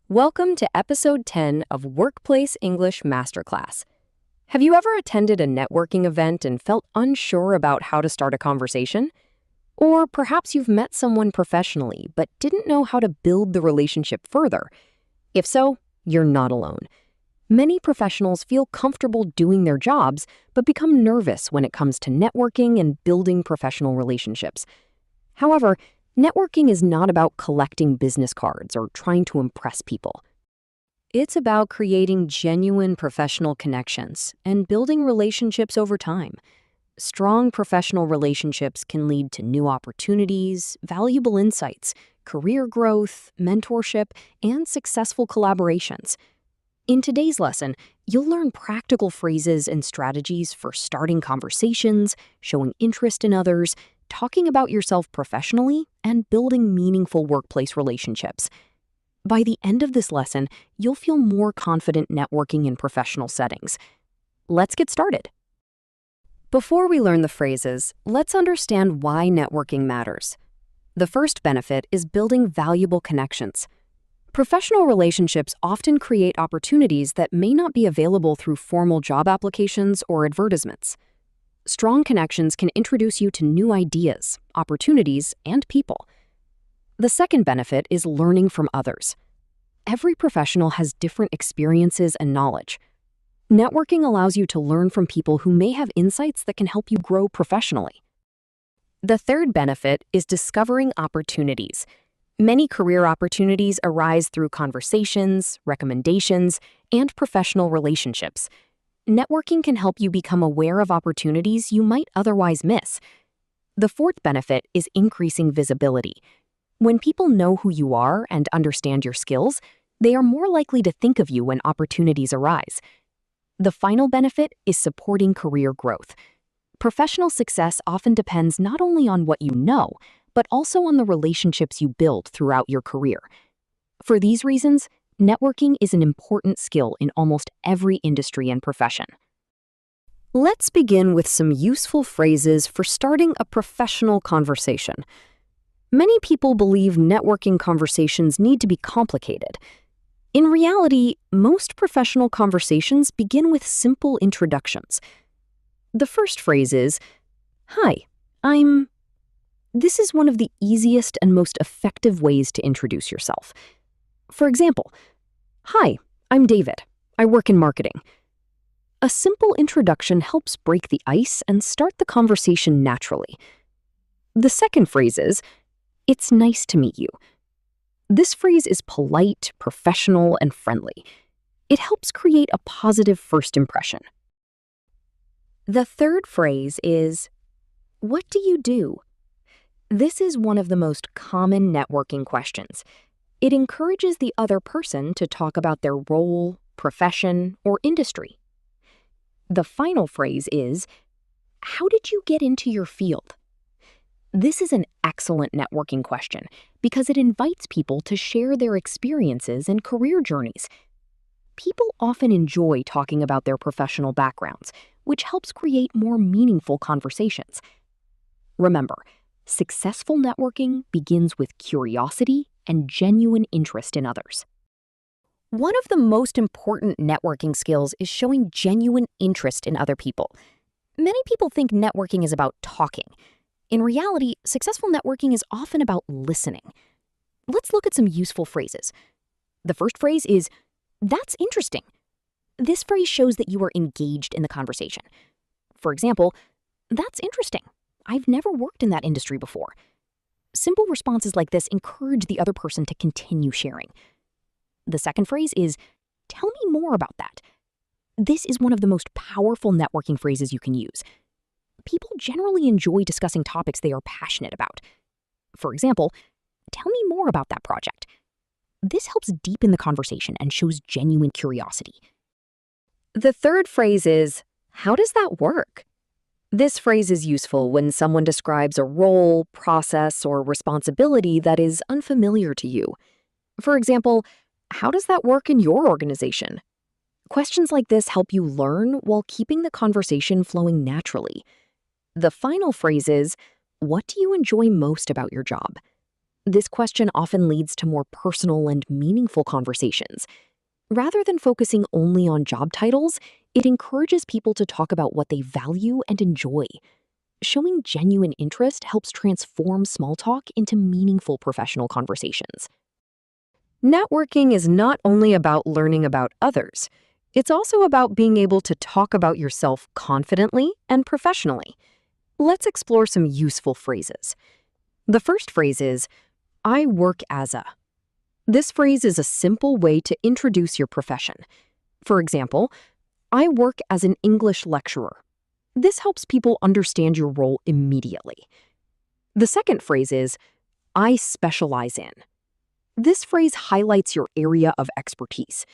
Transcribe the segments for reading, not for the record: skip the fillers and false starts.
Welcome to episode 10 of Workplace English Masterclass. Have you ever attended a networking event and felt unsure about how to start a conversation? Or perhaps you've met someone professionally but didn't know how to build the relationship further? If so, you're not alone. Many professionals feel comfortable doing their jobs but become nervous when it comes to networking and building professional relationships. However, networking is not about collecting business cards or trying to impress people. It's about creating genuine professional connections and building relationships over time. Strong professional relationships can lead to new opportunities, valuable insights, career growth, mentorship, and successful collaborations. In today's lesson, you'll learn practical phrases and strategies for starting conversations, showing interest in others, talking about yourself professionally, and building meaningful workplace relationships. By the end of this lesson, you'll feel more confident networking in professional settings. Let's get started. Before we learn the phrases, let's understand why networking matters. The first benefit is building valuable connections. Professional relationships often create opportunities that may not be available through formal job applications or advertisements. Strong connections can introduce you to new ideas, opportunities, and people. The second benefit is learning from others. Every professional has different experiences and knowledge. Networking allows you to learn from people who may have insights that can help you grow professionally. The third benefit is discovering opportunities. Many career opportunities arise through conversations, recommendations, and professional relationships. Networking can help you become aware of opportunities you might otherwise miss. The fourth benefit is increasing visibility. When people know who you are and understand your skills, they are more likely to think of you when opportunities arise. The final benefit is supporting career growth. Professional success often depends not only on what you know, but also on the relationships you build throughout your career. For these reasons, networking is an important skill in almost every industry and profession. Let's begin with some useful phrases for starting a professional conversation. Many people believe networking conversations need to be complicated. In reality, most professional conversations begin with simple introductions. The first phrase is, "Hi, I'm..." This is one of the easiest and most effective ways to introduce yourself. For example, "Hi, I'm David. I work in marketing." A simple introduction helps break the ice and start the conversation naturally. The second phrase is, "It's nice to meet you." This phrase is polite, professional, and friendly. It helps create a positive first impression. The third phrase is, "What do you do?" This is one of the most common networking questions. It encourages the other person to talk about their role, profession, or industry. The final phrase is, "How did you get into your field?" This is an excellent networking question because it invites people to share their experiences and career journeys. People often enjoy talking about their professional backgrounds, which helps create more meaningful conversations. Remember, successful networking begins with curiosity and genuine interest in others. One of the most important networking skills is showing genuine interest in other people. Many people think networking is about talking. In reality, successful networking is often about listening. Let's look at some useful phrases. The first phrase is, "That's interesting." This phrase shows that you are engaged in the conversation. For example, "That's interesting. I've never worked in that industry before." Simple responses like this encourage the other person to continue sharing. The second phrase is, "Tell me more about that." This is one of the most powerful networking phrases you can use. People generally enjoy discussing topics they are passionate about. For example, "Tell me more about that project." This helps deepen the conversation and shows genuine curiosity. The third phrase is, "How does that work?" This phrase is useful when someone describes a role, process, or responsibility that is unfamiliar to you. For example, "How does that work in your organization?" Questions like this help you learn while keeping the conversation flowing naturally. The final phrase is, "What do you enjoy most about your job?" This question often leads to more personal and meaningful conversations. Rather than focusing only on job titles, it encourages people to talk about what they value and enjoy. Showing genuine interest helps transform small talk into meaningful professional conversations. Networking is not only about learning about others, it's also about being able to talk about yourself confidently and professionally. Let's explore some useful phrases. The first phrase is, I work as a. This phrase is a simple way to introduce your profession. For example, I work as an English lecturer. This helps people understand your role immediately. The second phrase is, I specialize in. This phrase highlights your area of expertise.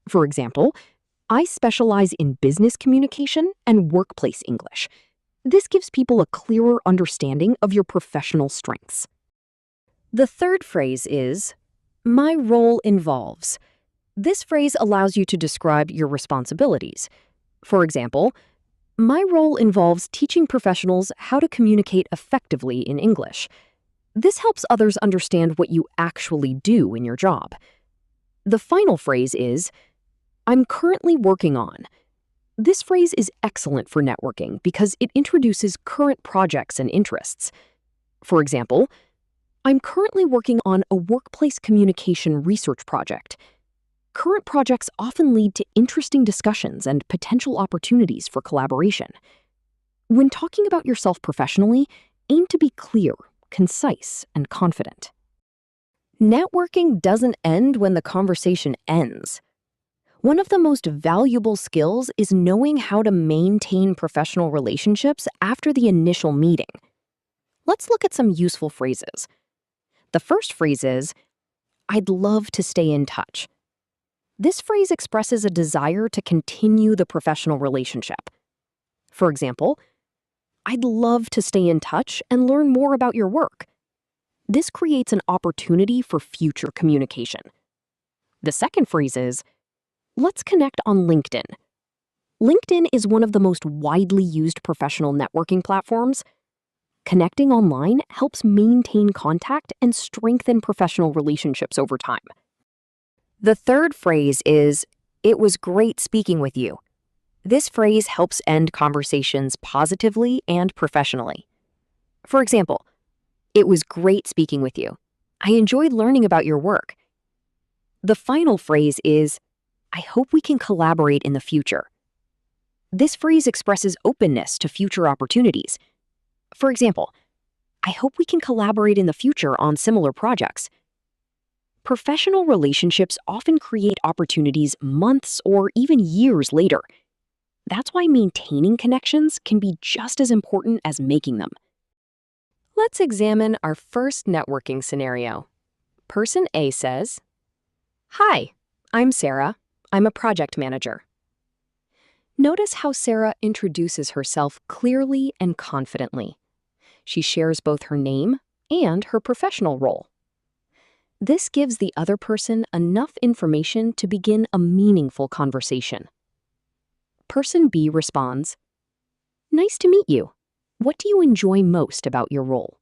For example, I specialize in business communication and workplace English. This gives people a clearer understanding of your professional strengths. The third phrase is, my role involves. This phrase allows you to describe your responsibilities. For example, my role involves teaching professionals how to communicate effectively in English. This helps others understand what you actually do in your job. The final phrase is, I'm currently working on. This phrase is excellent for networking because it introduces current projects and interests. For example, I'm currently working on a workplace communication research project. Current projects often lead to interesting discussions and potential opportunities for collaboration. When talking about yourself professionally, aim to be clear, concise, and confident. Networking doesn't end when the conversation ends. One of the most valuable skills is knowing how to maintain professional relationships after the initial meeting. Let's look at some useful phrases. The first phrase is, I'd love to stay in touch. This phrase expresses a desire to continue the professional relationship. For example, I'd love to stay in touch and learn more about your work. This creates an opportunity for future communication. The second phrase is, let's connect on LinkedIn. LinkedIn is one of the most widely used professional networking platforms. Connecting online helps maintain contact and strengthen professional relationships over time. The third phrase is, it was great speaking with you. This phrase helps end conversations positively and professionally. For example, it was great speaking with you. I enjoyed learning about your work. The final phrase is, I hope we can collaborate in the future. This phrase expresses openness to future opportunities. For example, I hope we can collaborate in the future on similar projects. Professional relationships often create opportunities months or even years later. That's why maintaining connections can be just as important as making them. Let's examine our first networking scenario. Person A says, Hi, I'm Sarah. I'm a project manager. Notice how Sarah introduces herself clearly and confidently. She shares both her name and her professional role. This gives the other person enough information to begin a meaningful conversation. Person B responds, Nice to meet you. What do you enjoy most about your role?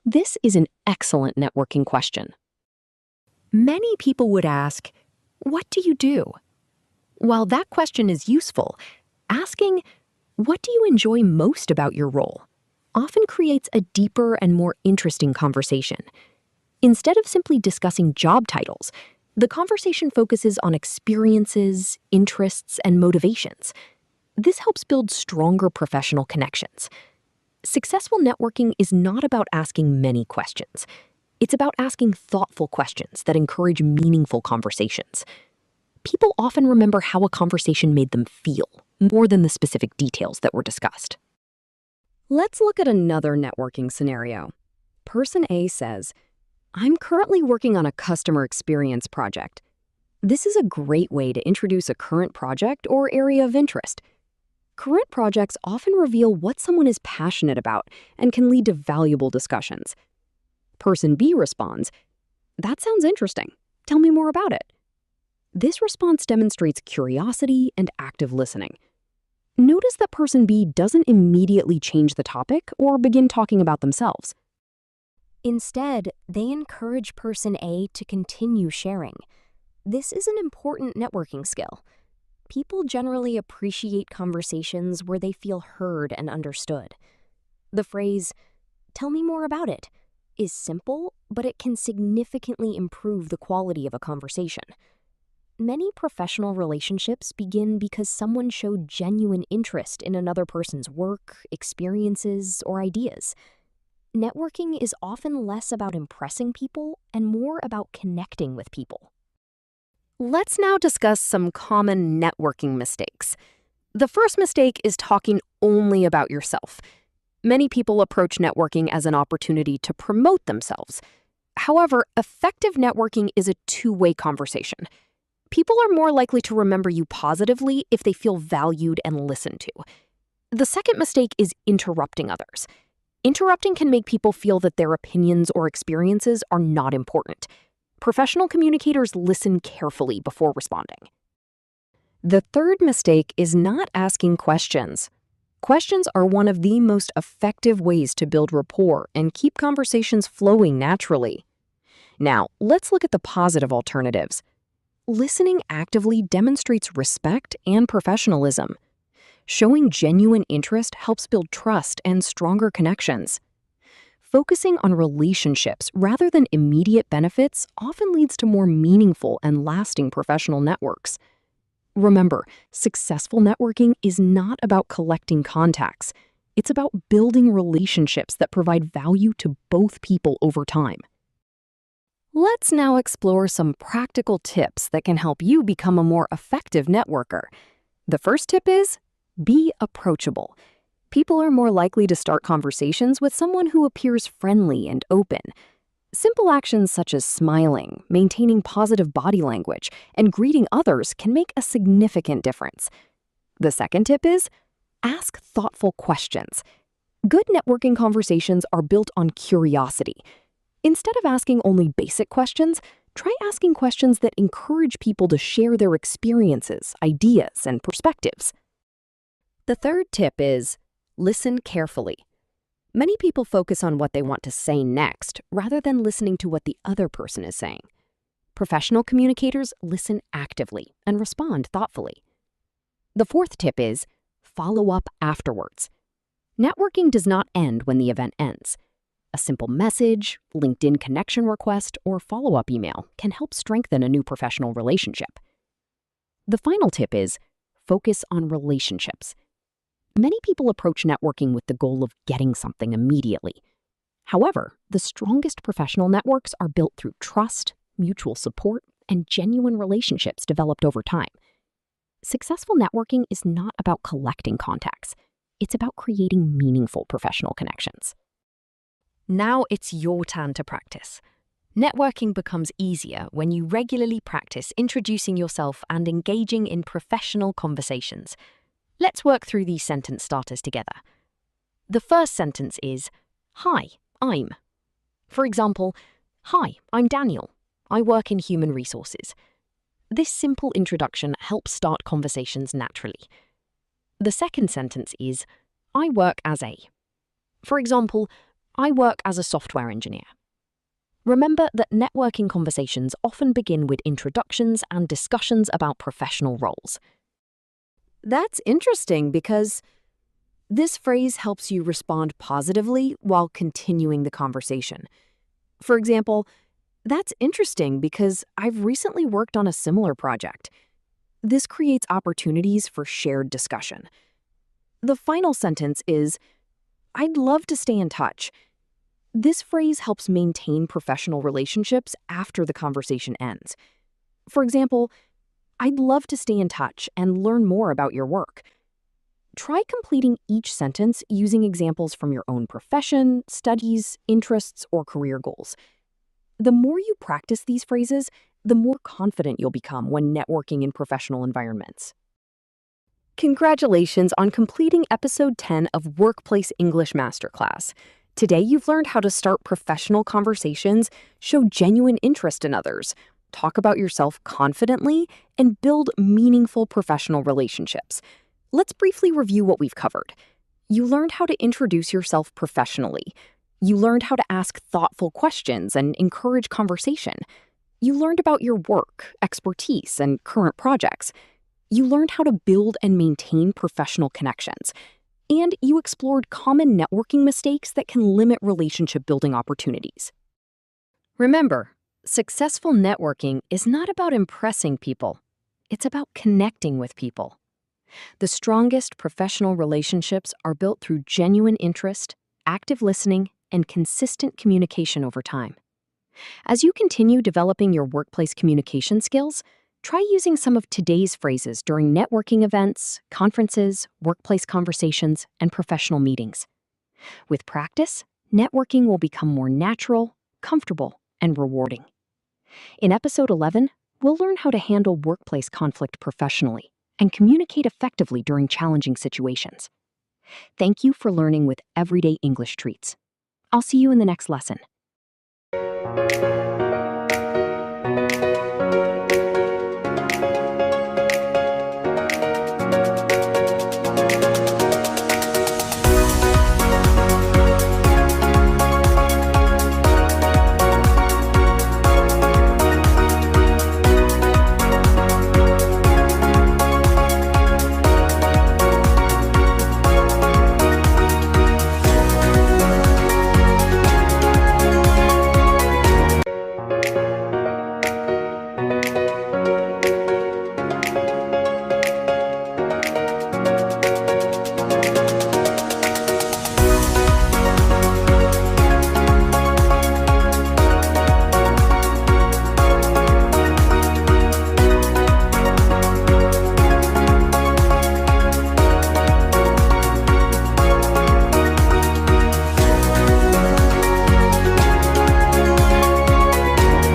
This is an excellent networking question. Many people would ask, What do you do? While that question is useful, asking, What do you enjoy most about your role? Often creates a deeper and more interesting conversation. Instead of simply discussing job titles, the conversation focuses on experiences, interests, and motivations. This helps build stronger professional connections. Successful networking is not about asking many questions. It's about asking thoughtful questions that encourage meaningful conversations. People often remember how a conversation made them feel, more than the specific details that were discussed. Let's look at another networking scenario. Person A says, I'm currently working on a customer experience project. This is a great way to introduce a current project or area of interest. Current projects often reveal what someone is passionate about and can lead to valuable discussions. Person B responds, That sounds interesting. Tell me more about it. This response demonstrates curiosity and active listening. Notice that person B doesn't immediately change the topic or begin talking about themselves. Instead, they encourage person A to continue sharing. This is an important networking skill. People generally appreciate conversations where they feel heard and understood. The phrase, "tell me more about it," is simple, but it can significantly improve the quality of a conversation. Many professional relationships begin because someone showed genuine interest in another person's work, experiences, or ideas. Networking is often less about impressing people and more about connecting with people. Let's now discuss some common networking mistakes. The first mistake is talking only about yourself. Many people approach networking as an opportunity to promote themselves. However, effective networking is a two-way conversation. People are more likely to remember you positively if they feel valued and listened to. The second mistake is interrupting others. Interrupting can make people feel that their opinions or experiences are not important. Professional communicators listen carefully before responding. The third mistake is not asking questions. Questions are one of the most effective ways to build rapport and keep conversations flowing naturally. Now, let's look at the positive alternatives. Listening actively demonstrates respect and professionalism. Showing genuine interest helps build trust and stronger connections. Focusing on relationships rather than immediate benefits often leads to more meaningful and lasting professional networks. Remember, successful networking is not about collecting contacts. It's about building relationships that provide value to both people over time. Let's now explore some practical tips that can help you become a more effective networker. The first tip is, be approachable. People are more likely to start conversations with someone who appears friendly and open. Simple actions such as smiling, maintaining positive body language, and greeting others can make a significant difference. The second tip is, ask thoughtful questions. Good networking conversations are built on curiosity. Instead of asking only basic questions, try asking questions that encourage people to share their experiences, ideas, and perspectives. The third tip is, listen carefully. Many people focus on what they want to say next rather than listening to what the other person is saying. Professional communicators listen actively and respond thoughtfully. The fourth tip is, follow up afterwards. Networking does not end when the event ends. A simple message, LinkedIn connection request, or follow-up email can help strengthen a new professional relationship. The final tip is, focus on relationships. Many people approach networking with the goal of getting something immediately. However, the strongest professional networks are built through trust, mutual support, and genuine relationships developed over time. Successful networking is not about collecting contacts. It's about creating meaningful professional connections. Now it's your turn to practice. Networking becomes easier when you regularly practice introducing yourself and engaging in professional conversations. Let's work through these sentence starters together. The first sentence is, "Hi, I'm." For example, "Hi, I'm Daniel. I work in human resources." This simple introduction helps start conversations naturally. The second sentence is, "I work as a." For example, "I work as a software engineer." Remember that networking conversations often begin with introductions and discussions about professional roles. That's interesting because this phrase helps you respond positively while continuing the conversation. For example, "That's interesting because I've recently worked on a similar project." This creates opportunities for shared discussion. The final sentence is, "I'd love to stay in touch." This phrase helps maintain professional relationships after the conversation ends. For example, "I'd love to stay in touch and learn more about your work." Try completing each sentence using examples from your own profession, studies, interests, or career goals. The more you practice these phrases, the more confident you'll become when networking in professional environments. Congratulations on completing episode 10 of Workplace English Masterclass. Today you've learned how to start professional conversations, show genuine interest in others, talk about yourself confidently, and build meaningful professional relationships. Let's briefly review what we've covered. You learned how to introduce yourself professionally. You learned how to ask thoughtful questions and encourage conversation. You learned about your work, expertise, and current projects. You learned how to build and maintain professional connections. And you explored common networking mistakes that can limit relationship building opportunities. Remember, successful networking is not about impressing people. It's about connecting with people. The strongest professional relationships are built through genuine interest, active listening, and consistent communication over time. As you continue developing your workplace communication skills, try using some of today's phrases during networking events, conferences, workplace conversations, and professional meetings. With practice, networking will become more natural, comfortable, and rewarding. In episode 11, we'll learn how to handle workplace conflict professionally and communicate effectively during challenging situations. Thank you for learning with Everyday English Treats. I'll see you in the next lesson.